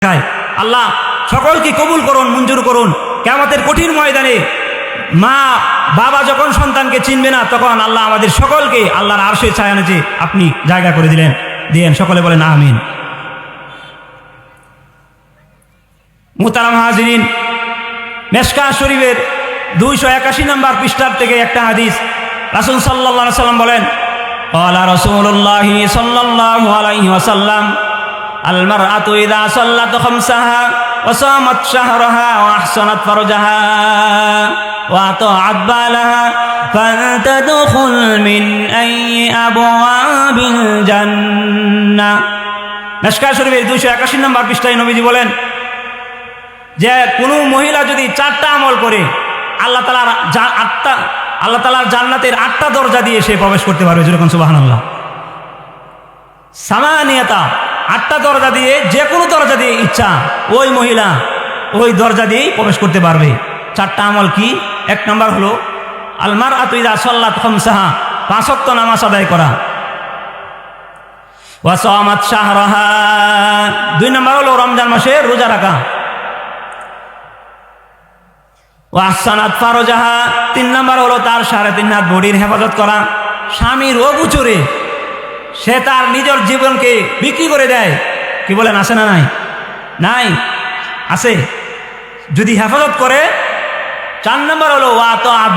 আল্লাহ সকলকে কবুল করুন, মঞ্জুর করুন। কিয়ামতের কঠিন ময়দানে মা বাবা যখন সন্তানকে চিনবে না, তখন আল্লাহ আমাদের সকলকে আল্লাহর আরশের ছায়া নিচে আপনি জায়গা করে দিয়েন। সকলে বলেন আমিন। মুহতারাম হাজিরিন, মেশকাত শরীফের 281 নম্বর পৃষ্ঠার থেকে একটা হাদিস, রাসূল সাল্লাল্লাহু আলাইহি ওয়াসাল্লাম বলেন, ক্বালা রাসূলুল্লাহি সাল্লাল্লাহু আলাইহি ওয়াসাল্লাম, আল মারআতু ইযা সাল্লাত খামসাহা ওয়া সামাত শাহরাহা ওয়া আহসানাত ফারজাহা ওয়া আতাআত বালাহা ফাতাদখুল মিন আইয়ি আবওয়াবিল জান্নাহ। মেশকাত শরীফের 281 নম্বর পৃষ্ঠায় নবীজি বলেন যে কোনো মহিলা যদি 4টা আমল করে আল্লাহ তাআলার জান্নাতের 8টা দরজা দিয়ে সে প্রবেশ করতে পারবে। যেরকম সুবহানাল্লাহ, সামানিয়াতা 8টা দরজা দিয়ে, যে কোনো দরজা দিয়ে ইচ্ছা ওই মহিলা ওই দরজা দিয়েই প্রবেশ করতে পারবে। 4টা আমল কি? 1 নম্বর হলো আল মারআতু ইযা সাল্লাত খামসাহা, 5 ওয়াক্ত নামাজ আদায় করা। ওয়া সামাত শাহরাহা, 2 নম্বর হলো রমজান মাসে রোজা রাখা। ওয়া আহসানাত ফারজাহা, 3 নম্বর হলো তার 3.5 হাত বডির হেফাজত করা। স্বামীর অগোচরে সে তার নিজের জীবনকে বিক্রি করে দেয়। কি বলেন, আছে না নাই? নাই, আছে। যদি হেফাজত করে। 4 নম্বর হলো ওয়া আতাআত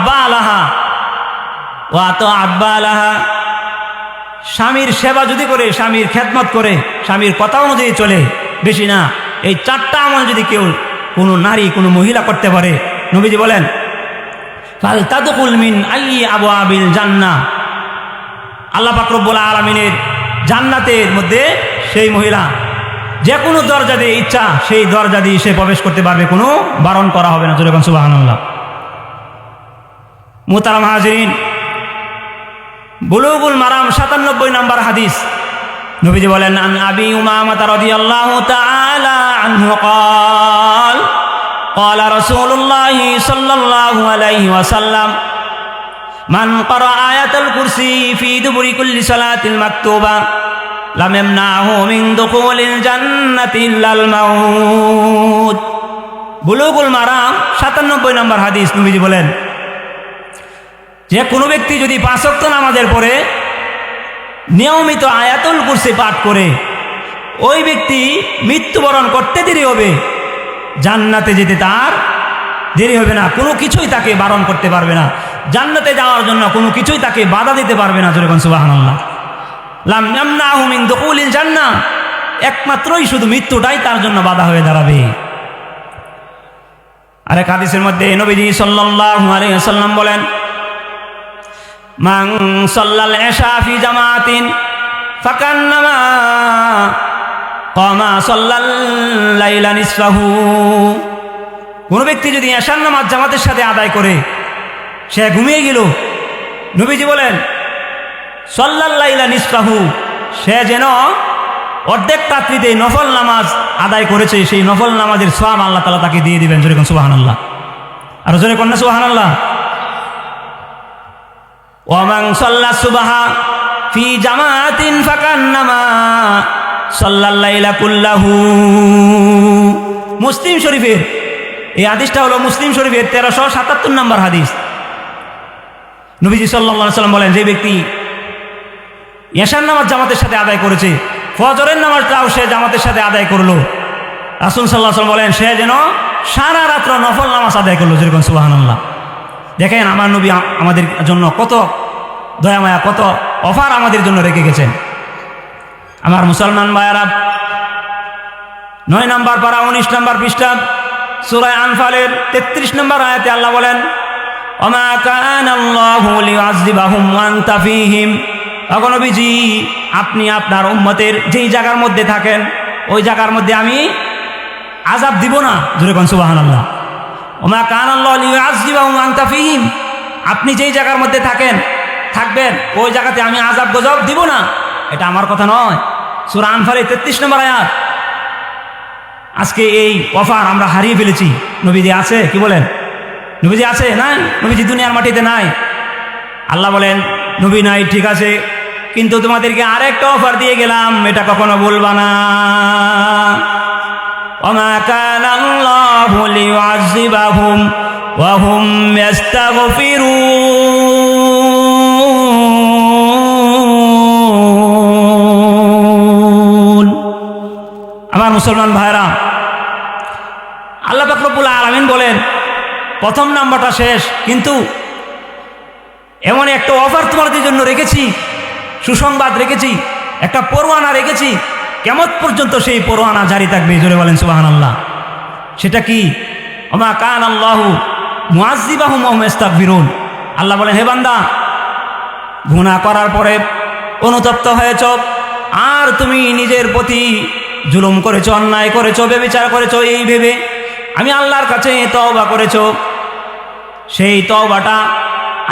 বালাহা, স্বামীর সেবা যদি করে, স্বামীর খেদমত করে, স্বামীর কথা অনুযায়ী চলে, বেশি না। এই 4টা আমল যদি কেউ, কোনো নারী, কোনো মহিলা করতে পারে, নবীজি বলেন ফালতাদখুল মিন আইয়ি আবওয়াবিল জান্নাহ, আল্লাহ পাক রব্বুল আলামিনের জান্নাতের মধ্যে সেই মহিলা যে কোনো দরজা দিয়ে ইচ্ছা সেই দরজা দিয়ে সে প্রবেশ করতে পারবে, কোনো বারণ করা হবে না। যেরকম সুবহানাল্লাহ। মুহতারাম হাজিরিন, বুলুগুল মারাম 97 নম্বর হাদিস, নবীজি বলেন আন আবি উমামা রাদিয়াল্লাহু তাআলা আনহু قال قال رسول الله صلى الله عليه وسلم من قرأ آية الكرسي في دبر كل صلاة المكتوبة لم يمنعه من دخول الجنة إلا الموت। বুলুগুল মারাম 97 নম্বর হাদিস, নবীজি বলেন যে কোনো ব্যক্তি যদি 5 ওয়াক্ত নামাজের পরে নিয়মিত আয়াতুল কুরসি পাঠ করে, ওই ব্যক্তি মৃত্যুবরণ করতে দেরি হবে, জান্নাতে যেতে তার দেরি হবে না। কোনো কিছুই তাকে বারণ করতে পারবে না, জান্নাতে যাওয়ার জন্য কোনো কিছুই তাকে বাধা দিতে পারবে না। যেরকম সুবহানাল্লাহ। লাম ইয়ামনাহু মিন দুখুলিল জান্নাহ, একমাত্রই শুধু মৃত্যুটাই তার জন্য বাধা হয়ে দাঁড়াবে। আরেক হাদিসের মধ্যে নবীজি সাল্লাল্লাহু আলাইহি ওয়াসাল্লাম বলেন মান সাল্লাল ইশা ফি জামাতিন ফাকান্নামা কামা সাল্লাল লাইলা নিসফাহু। কোন ব্যক্তি যদি এশার নামাজ জামাতের সাথে আদায় করে সে ঘুমিয়ে গেল, নবীজি বলেন সাল্লাল লাইলা নিসফাহু, সে যেন অর্ধেক রাত্রিতে নফল নামাজ আদায় করেছে, সেই নফল নামাজের সওয়াব আল্লাহ তাআলা তাকে দিয়ে দিবেন। যেরকম সুবহানাল্লাহ। আর জোরে কন্যা সুবহানাল্লাহ। ওয়া মান সাল্লা সুবহা ফি জামাতিন ফাকান্নামা সাল্লাল লাইলা কুল্লাহু। মুসলিম শরীফের এই হাদিসটা হলো মুসলিম শরীফের 1377 নম্বর হাদিস। নবীজি সাল্লাল্লাহু আলাইহি ওয়াসাল্লাম বলেন যে ব্যক্তি এশার নামাজ জামাতের সাথে আদায় করেছে, ফজরের নামাজটাও সে জামাতের সাথে আদায় করলো, রাসূল সাল্লাল্লাহু আলাইহি ওয়াসাল্লাম বলেন সে যেন সারা রাত্র নফল নামাজ আদায় করলো। যেরকম সুবহানাল্লাহ। দেখেন আমার নবী আমাদের জন্য কত দয়া মায়া, কত অফার আমাদের জন্য রেখে গেছেন। আমার মুসলমান ভাইয়েরা, 9 নম্বর পারা 19 নম্বর পৃষ্ঠা সূরা আনফালের 33 নম্বর আয়াতে আল্লাহ বলেন ওমা কানাল্লাহু লিউআযযিবাহুম ওয়া আনতা ফীহিম। নবীজি, আপনি আপনার উম্মতের যেই জায়গার মধ্যে থাকেন ওই জায়গার মধ্যে আমি আযাব দিব না। জোরে কোন সুবহানাল্লাহ। ওমা কানাল্লাহু লিউআযযিবাহুম ওয়া আনতা ফীহিম, আপনি যেই জায়গার মধ্যে থাকবেন ওই জায়গাতে আমি আযাব গজব দিব না। এটা আমার কথা নয়, সূরা আনফালের 33 নম্বর আয়াত। আজকে এই অফার আমরা হারিয়ে ফেলেছি। নবীজি আছে? কি বলেন? নবীজি আছে? নাই, নবীজি দুনিয়ার মাটিতে নাই। আল্লাহ বলেন নবী নাই, ঠিক আছে, কিন্তু তোমাদেরকে আরেকটা অফার দিয়ে গেলাম, এটা কখনো বলবা না। ওমা কানা আল্লাহু লিউআযিবাহুম ওয়া হুম ইস্তাগফিরুন। আমার মুসলমান ভাইরা, আল্লাহ পাক রব্বুল আলামিন বলেন প্রথম নাম্বারটা শেষ, কিন্তু এমন একটা অফার তোমাদের জন্য রেখেছি, সুসংবাদ রেখেছি, একটা পরোয়ানা রেখেছি, কিয়ামত পর্যন্ত সেই পরোয়ানা জারি থাকবে। জোরে বলেন সুবহানাল্লাহ। সেটা কি? ওমা কানা আল্লাহু মুআযিবাহুম ওয়া হুম ইস্তাগফিরুন। আল্লাহ বলেন, হে বান্দা, গুনাহ করার পরে অনুতপ্ত হয়েছ, আর তুমি নিজের প্রতি জুলুম করেছো, অন্যায় করেছো, ব্যভিচার করেছো, এই ভেবে আমি আল্লাহর কাছে তওবা করেছো, সেই তওবাটা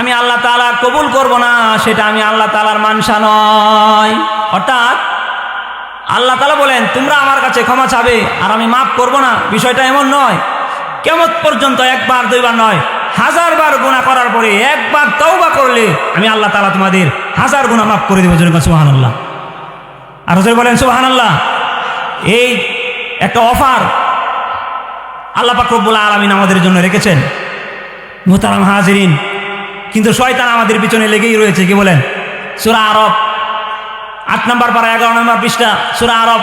আমি আল্লাহ তাআলা কবুল করব না, সেটা আমি আল্লাহ তাআলার মানসা নয়। অর্থাৎ আল্লাহ তাআলা বলেন, তোমরা আমার কাছে ক্ষমা চাবে আর আমি মাফ করব না, বিষয়টা এমন নয়। কিয়ামত পর্যন্ত একবার দুইবার নয়, 1000 বার গুনাহ করার পরে একবার তওবা করলে আমি আল্লাহ তাআলা তোমাদের 1000 গুনাহ মাফ করে দেব। জোরে সুবহানাল্লাহ। আর জোরে বলেন সুবহানাল্লাহ। এই একটা অফার আল্লাহ পাক রব্বুল আলামিন আমাদের জন্য রেখেছেন। মুহতারাম হাজিরিন, কিন্তু শয়তান আমাদের পিছনে লেগেই রয়েছে। কি বলেন? সূরা আরব 8 নম্বর পারা 11 নম্বর পৃষ্ঠা, সূরা আরব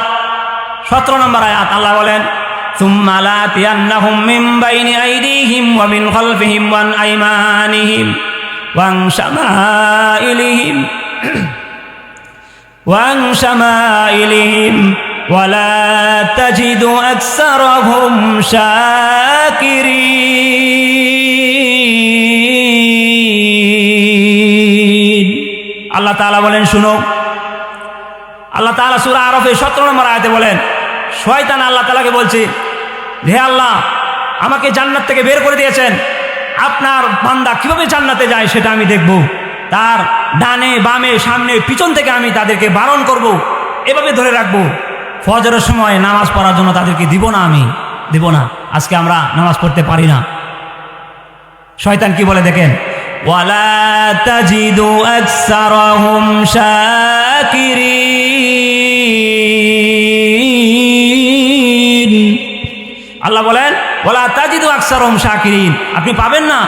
17 নম্বর আয়াত। আল্লাহ বলেন, সুম্মা লাতিয়ান্নাহুম মিন বাইনি আইদিহিম ওয়া মিন খালফিহিম ওয়া আন আইমানিহিম ওয়া আন শামাইলিহিম ওয়া আন শামাইলিহিম ওয়া লা তাজিদু আকসারাহুম শাকিরিন। আল্লাহ তাআলা বলেন, শুনো, আল্লাহ তাআলা সূরা আরফের 17 নম্বর আয়াতে বলেন, শয়তান আল্লাহ তাআলাকে বলছে, হে আল্লাহ, আমাকে জান্নাত থেকে বের করে দিয়েছেন, আপনার বান্দা কিভাবে জান্নাতে যায় সেটা আমি দেখব, তার ডানে বামে সামনে পিছন থেকে আমি তাদেরকে বারণ করব, এভাবে ধরে রাখবো। ফজরের সময় নামাজ পড়ার জন্য তাদেরকে দিব না, আমি দিব না। আজকে আমরা নামাজ পড়তে পারি না। শয়তান কি বলে দেখেন, ওয়ালা তাজিদু আকসারাহুম শাকিরিন। আল্লাহ বলেন, ওয়ালা তাজিদু আকসারাহুম শাকিরিন, আপনি পাবেন না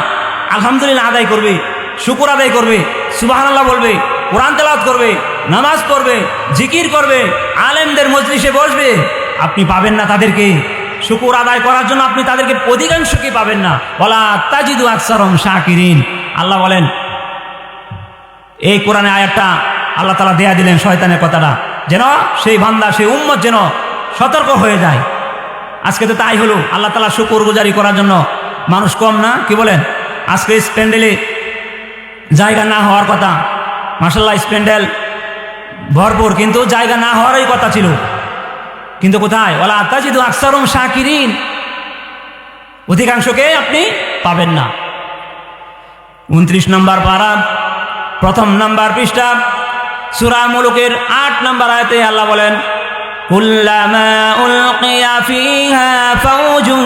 আলহামদুলিল্লাহ আদায় করবে, শুকর আদায় করবে, সুবহানাল্লাহ বলবে, কোরআন তেলাওয়াত করবে, নামাজ পড়বে, জিকির করবে, আলেমদের মজলিসে বসবে, আপনি পাবেন না তাদেরকে শুকর আদায় করার জন্য, আপনি তাদেরকে অধিকাংশকে পাবেন না। ওয়ালা তাজিদু আকসারাহুম শাকিরিন। আল্লাহ বলেন, এই কোরআনে আয়াতটা আল্লাহ তাআলা দেয়া দিলেন শয়তানের কথাটা, যেন সেই বান্দা, সেই উম্মত যেন সতর্ক হয়ে যায়। আজকে তো তাই হলো, আল্লাহ তাআলা শুকর গুজারি করার জন্য মানুষ কম না। কি বলেন? আজকে স্প্যান্ডেলে জায়গা না হওয়ার কথা, মাশাআল্লাহ স্প্যান্ডেল ভরপুর, কিন্তু জায়গা না হওয়ারই কথা ছিল, কিন্তু কোথায়? ওয়ালা তাজিদু আকসারুম শাকিরিন, অধিকাংশকে আপনি পাবেন না। 29 নম্বর পারা 1 নম্বর পৃষ্ঠা, সূরা মুলুকের 8 নম্বর আয়াতে আল্লাহ বলেন, কুল্লামা উলকিয়া ফিহা ফাওজুন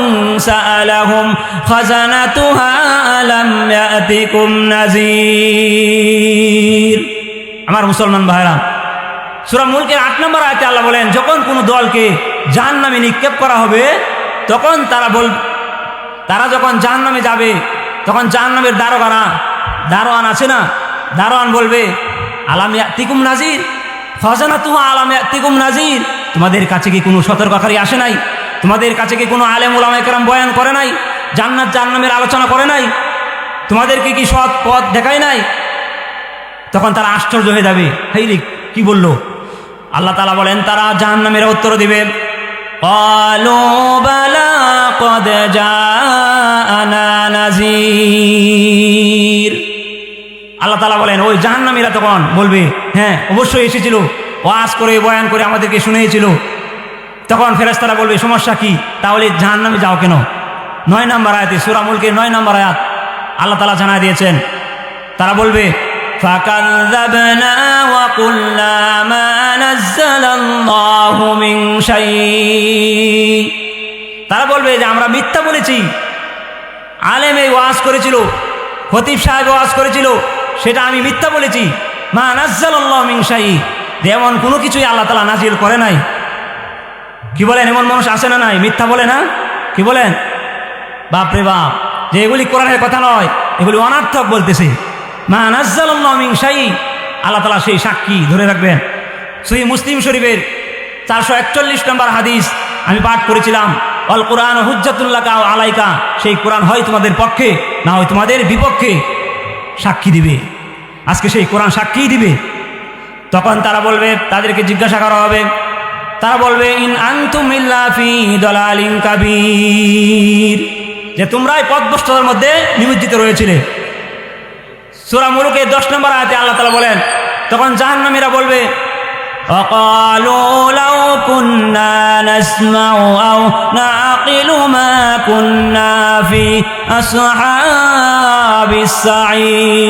সাআলাহুম খাজানাতুহা আলাম ইয়াতিকুম নাযীর। আমার মুসলমান ভাইরা, সূরা মুলকের 8 নম্বর আয়াতে আল্লাহ বলেন, যখন কোনো দলকে জাহান্নামে নিক্ষেপ করা হবে, তখন তারা যখন জাহান্নামে যাবে, তখন জাহান্নামের দারোয়ান আছে না, দারোয়ান বলবে, আলাম ইয়াতিকুম নাযীর, খাজানাতুহা আলাম ইয়াতিকুম নাযীর, তোমাদের কাছে কি কোনো সতর্ককারী আসে নাই? তোমাদের কাছে কি কোনো আলেম উলামায়ে কেরাম বয়ান করে নাই? জান্নাত জাহান্নামের আলোচনা করে নাই? তোমাদেরকে কি সৎ পথ দেখায় নাই? তখন তারা আশ্চর্য হয়ে যাবে, হেই কি বললো? আল্লাহ তাআলা বলেন, তারা জাহান্নামের উত্তর দিবে, ক্বালু বালা ক্বাদ জাআনা নাযীর। আল্লাহ তাআলা বলেন, ওই জাহান্নামীরা তখন বলবে, হ্যাঁ অবশ্যই এসেছিল, ওয়াজ করে বয়ান করে আমাদেরকে শুনিয়েছিল। তখন ফেরেশতারা বলবে, সমস্যা কি, তাহলে জাহান্নামে যাও কেন? 9 নম্বর আয়াতে, সূরা মুলকের 9 নম্বর আয়াত আল্লাহ তাআলা জানায় দিয়েছেন, তারা বলবে, ফাকাযযাবনা ওয়া কুল্লা মা নাযালাল্লাহু মিন শাই। তারা বলবে যে আমরা মিথ্যা বলেছি, আলেম এই ওয়াজ করেছিল, খতিব সাহেব ওয়াজ করেছিল, সেটা আমি মিথ্যা বলেছি। মা নাযালাল্লাহু মিন শাই, এমন কোনো কিছুই আল্লাহ তাআলা নাজিল করে নাই। কি বলেন? এমন মানুষ আসে না নাই? মিথ্যা বলে না? কি বলেন? বাপরে বাপ, যে এগুলি কোরআনের কথা নয়, এগুলি অনার্থক বলতেছে। মা নাজ্জালাল্লাহু মিন শাই, আল্লাহ তাআলা সেই সাক্ষী, ধরে রাখবেন। সহিহ মুসলিম শরীফের 441 নম্বর হাদিস আমি পাঠ করেছিলাম, আল কোরআন হুজ্জাতুল লাকা ওয়া আলাইকা, সেই কোরআন হয় তোমাদের পক্ষে না হয় তোমাদের বিপক্ষে সাক্ষী দিবে। আজকে সেই কোরআন সাক্ষী দিবে। তখন তারা বলবে, তাদেরকে জিজ্ঞাসা করা হবে, তারা বলবে ইন আনতুম ইল্লা ফি দালালিন কাবীর, যে তোমরাই পথভ্রষ্টতার মধ্যে নিমজ্জিত রয়েছিলে। সূরা মুলুকের 10 নম্বর আয়াতে আল্লাহ তাআলা বলেন, তখন জাহান্নামীরা বলবে وقالوا لو كنا نسمع أو نعقل ما كنا في أصحاب السعير।